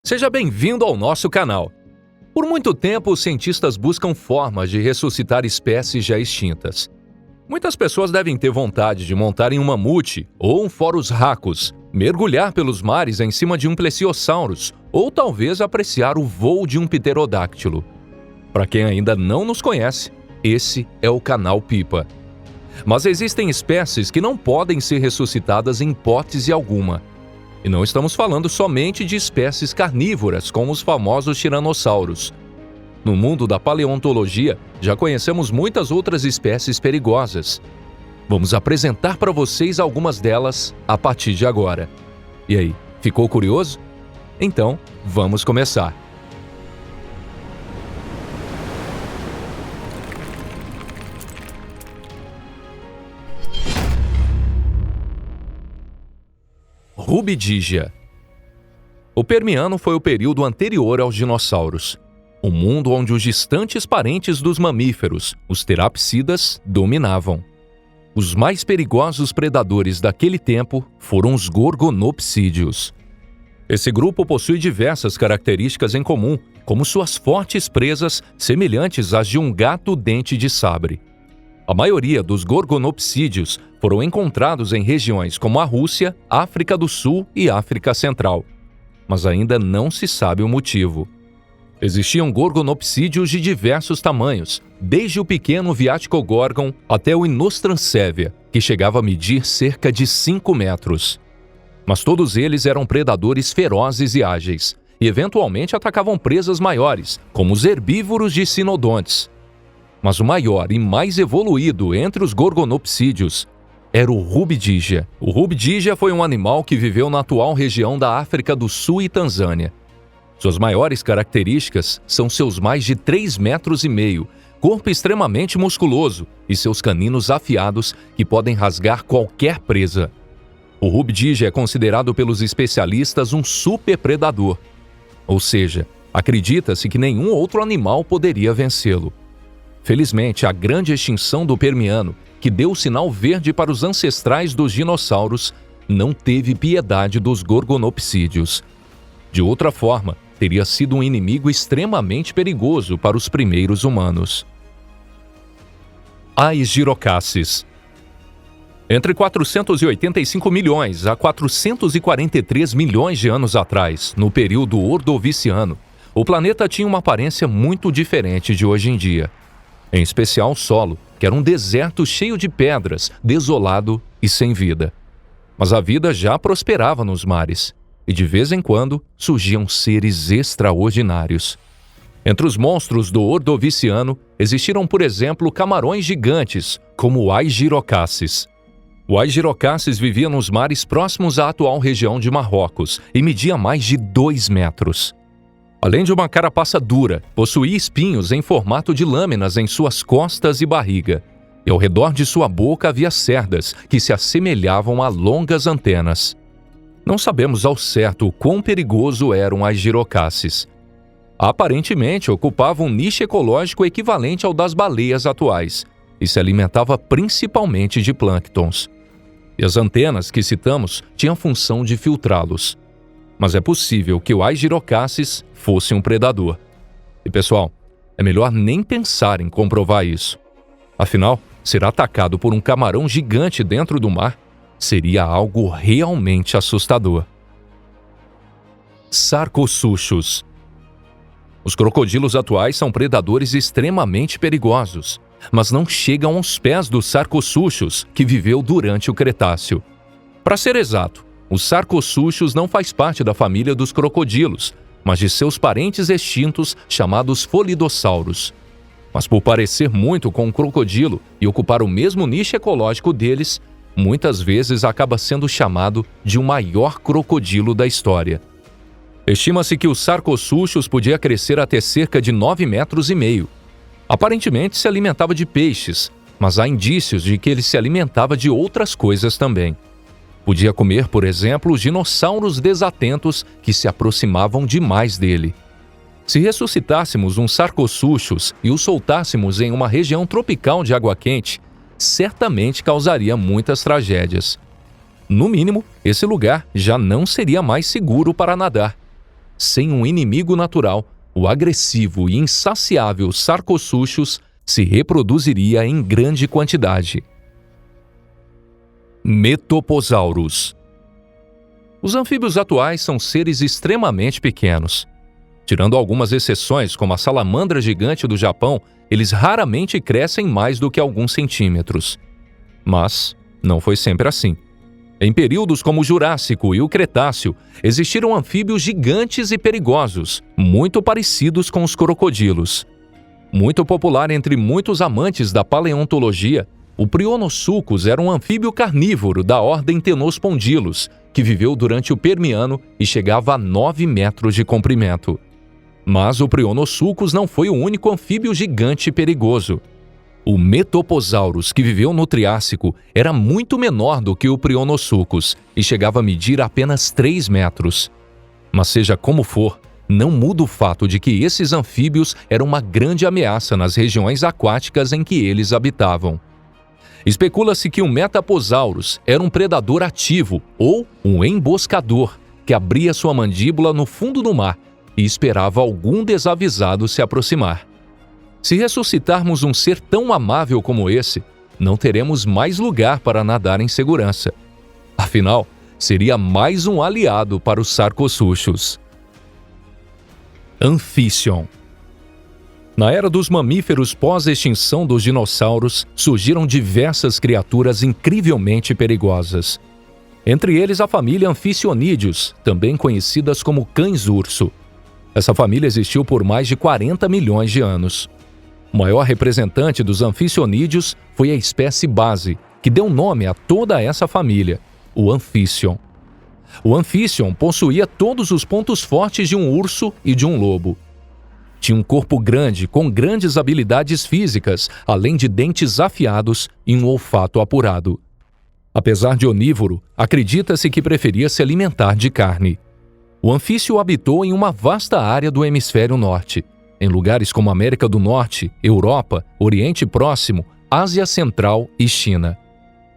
Seja bem-vindo ao nosso canal. Por muito tempo, os cientistas buscam formas de ressuscitar espécies já extintas. Muitas pessoas devem ter vontade de montar em um mamute ou um Forus racus, mergulhar pelos mares em cima de um plesiosaurus ou talvez apreciar o voo de um pterodáctilo. Para quem ainda não nos conhece, esse é o canal Pipa. Mas existem espécies que não podem ser ressuscitadas em hipótese alguma. E não estamos falando somente de espécies carnívoras, como os famosos tiranossauros. No mundo da paleontologia, já conhecemos muitas outras espécies perigosas. Vamos apresentar para vocês algumas delas a partir de agora. E aí, ficou curioso? Então, vamos começar. Rubidigia. O Permiano foi o período anterior aos dinossauros. Um mundo onde os distantes parentes dos mamíferos, os terapsidas, dominavam. Os mais perigosos predadores daquele tempo foram os gorgonopsídeos. Esse grupo possui diversas características em comum, como suas fortes presas semelhantes às de um gato dente de sabre. A maioria dos gorgonopsídeos foram encontrados em regiões como a Rússia, África do Sul e África Central. Mas ainda não se sabe o motivo. Existiam gorgonopsídeos de diversos tamanhos, desde o pequeno Viaticogorgon até o Inostrancevia, que chegava a medir cerca de 5 metros. Mas todos eles eram predadores ferozes e ágeis, e eventualmente atacavam presas maiores, como os herbívoros de sinodontes. Mas o maior e mais evoluído entre os gorgonopsídeos era o Rubidigia. O Rubidigia foi um animal que viveu na atual região da África do Sul e Tanzânia. Suas maiores características são seus mais de 3,5 metros, corpo extremamente musculoso e seus caninos afiados que podem rasgar qualquer presa. O Rubidigia é considerado pelos especialistas um superpredador. Ou seja, acredita-se que nenhum outro animal poderia vencê-lo. Felizmente, a grande extinção do Permiano, que deu o sinal verde para os ancestrais dos dinossauros, não teve piedade dos gorgonopsídeos. De outra forma, teria sido um inimigo extremamente perigoso para os primeiros humanos. Aegirocassis. Entre 485 milhões a 443 milhões de anos atrás, no período Ordoviciano, o planeta tinha uma aparência muito diferente de hoje em dia. Em especial o solo, que era um deserto cheio de pedras, desolado e sem vida. Mas a vida já prosperava nos mares, e de vez em quando surgiam seres extraordinários. Entre os monstros do Ordoviciano, existiram, por exemplo, camarões gigantes, como o Aegirocassis. O Aegirocassis vivia nos mares próximos à atual região de Marrocos e media mais de 2 metros. Além de uma carapaça dura, possuía espinhos em formato de lâminas em suas costas e barriga, e ao redor de sua boca havia cerdas que se assemelhavam a longas antenas. Não sabemos ao certo o quão perigoso era um Aegirocassis. Aparentemente, ocupava um nicho ecológico equivalente ao das baleias atuais, e se alimentava principalmente de plânctons. E as antenas que citamos tinham a função de filtrá-los. Mas é possível que o Aegirocassis fosse um predador. E pessoal, é melhor nem pensar em comprovar isso. Afinal, ser atacado por um camarão gigante dentro do mar seria algo realmente assustador. Sarcosuchus. Os crocodilos atuais são predadores extremamente perigosos, mas não chegam aos pés do Sarcosuchus, que viveu durante o Cretáceo. Para ser exato, o Sarcosuchus não faz parte da família dos crocodilos, mas de seus parentes extintos chamados Folidossauros. Mas por parecer muito com um crocodilo e ocupar o mesmo nicho ecológico deles, muitas vezes acaba sendo chamado de o maior crocodilo da história. Estima-se que o Sarcosuchus podia crescer até cerca de 9,5 metros. Aparentemente se alimentava de peixes, mas há indícios de que ele se alimentava de outras coisas também. Podia comer, por exemplo, os dinossauros desatentos que se aproximavam demais dele. Se ressuscitássemos um Sarcosuchus e o soltássemos em uma região tropical de água quente, certamente causaria muitas tragédias. No mínimo, esse lugar já não seria mais seguro para nadar. sem um inimigo natural, o agressivo e insaciável Sarcosuchus se reproduziria em grande quantidade. Metoposaurus. Os anfíbios atuais são seres extremamente pequenos. Tirando algumas exceções, como a salamandra gigante do Japão, eles raramente crescem mais do que alguns centímetros. Mas não foi sempre assim. Em períodos como o Jurássico e o Cretáceo, existiram anfíbios gigantes e perigosos, muito parecidos com os crocodilos. Muito popular entre muitos amantes da paleontologia, o Prionosuchus era um anfíbio carnívoro da ordem Tenospondylos, que viveu durante o Permiano e chegava a 9 metros de comprimento. Mas o Prionosuchus não foi o único anfíbio gigante perigoso. O Metoposaurus, que viveu no Triássico, era muito menor do que o Prionosuchus e chegava a medir apenas 3 metros. Mas seja como for, não muda o fato de que esses anfíbios eram uma grande ameaça nas regiões aquáticas em que eles habitavam. Especula-se que o Metaposaurus era um predador ativo ou um emboscador que abria sua mandíbula no fundo do mar e esperava algum desavisado se aproximar. Se ressuscitarmos um ser tão amável como esse, não teremos mais lugar para nadar em segurança. Afinal, seria mais um aliado para os Sarcosuchus. Amphition. Na era dos mamíferos pós-extinção dos dinossauros, surgiram diversas criaturas incrivelmente perigosas. Entre eles a família Amphicionídeos, também conhecidas como cães-urso. Essa família existiu por mais de 40 milhões de anos. O maior representante dos Amphicionídeos foi a espécie base, que deu nome a toda essa família, o Amphition. O Amphition possuía todos os pontos fortes de um urso e de um lobo. Tinha um corpo grande, com grandes habilidades físicas, além de dentes afiados e um olfato apurado. Apesar de onívoro, acredita-se que preferia se alimentar de carne. O anfício habitou em uma vasta área do hemisfério norte, em lugares como América do Norte, Europa, Oriente Próximo, Ásia Central e China.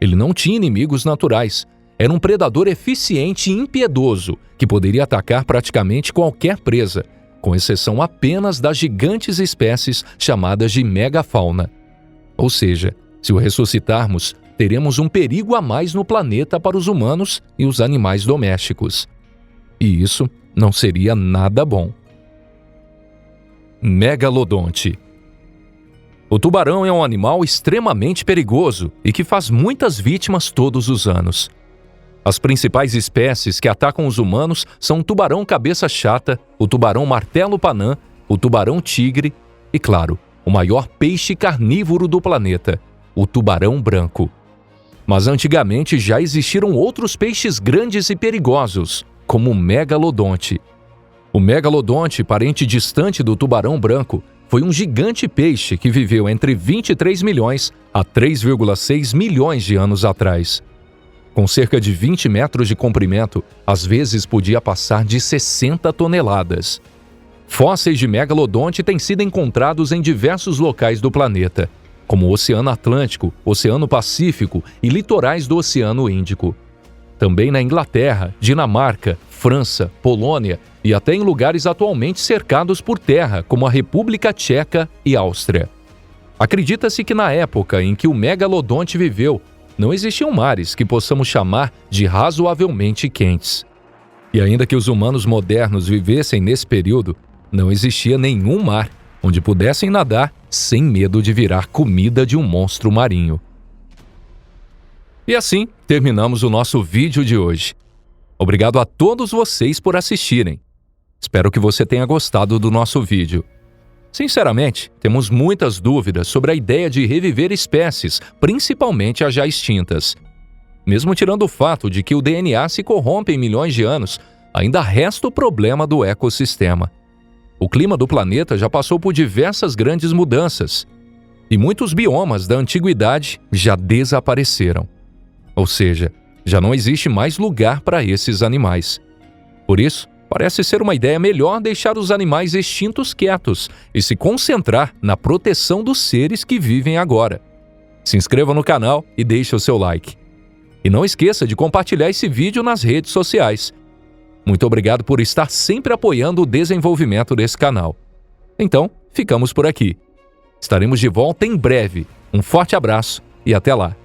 Ele não tinha inimigos naturais. Era um predador eficiente e impiedoso, que poderia atacar praticamente qualquer presa, com exceção apenas das gigantes espécies chamadas de megafauna. Ou seja, se o ressuscitarmos, teremos um perigo a mais no planeta para os humanos e os animais domésticos. E isso não seria nada bom. Megalodonte. O tubarão é um animal extremamente perigoso e que faz muitas vítimas todos os anos. As principais espécies que atacam os humanos são o tubarão cabeça chata, o tubarão martelo-panã, o tubarão tigre e, claro, o maior peixe carnívoro do planeta, o tubarão branco. Mas antigamente já existiram outros peixes grandes e perigosos, como o megalodonte. O megalodonte, parente distante do tubarão branco, foi um gigante peixe que viveu entre 23 milhões a 3,6 milhões de anos atrás. Com cerca de 20 metros de comprimento, às vezes podia passar de 60 toneladas. Fósseis de megalodonte têm sido encontrados em diversos locais do planeta, como o Oceano Atlântico, Oceano Pacífico e litorais do Oceano Índico. Também na Inglaterra, Dinamarca, França, Polônia e até em lugares atualmente cercados por terra, como a República Tcheca e Áustria. Acredita-se que na época em que o megalodonte viveu, não existiam mares que possamos chamar de razoavelmente quentes. E ainda que os humanos modernos vivessem nesse período, não existia nenhum mar onde pudessem nadar sem medo de virar comida de um monstro marinho. E assim, terminamos o nosso vídeo de hoje. Obrigado a todos vocês por assistirem. Espero que você tenha gostado do nosso vídeo. Sinceramente, temos muitas dúvidas sobre a ideia de reviver espécies, principalmente as já extintas. Mesmo tirando o fato de que o DNA se corrompe em milhões de anos, ainda resta o problema do ecossistema. O clima do planeta já passou por diversas grandes mudanças, e muitos biomas da antiguidade já desapareceram. Ou seja, já não existe mais lugar para esses animais. Por isso, parece ser uma ideia melhor deixar os animais extintos quietos e se concentrar na proteção dos seres que vivem agora. Se inscreva no canal e deixe o seu like. E não esqueça de compartilhar esse vídeo nas redes sociais. Muito obrigado por estar sempre apoiando o desenvolvimento desse canal. Então, ficamos por aqui. Estaremos de volta em breve. Um forte abraço e até lá!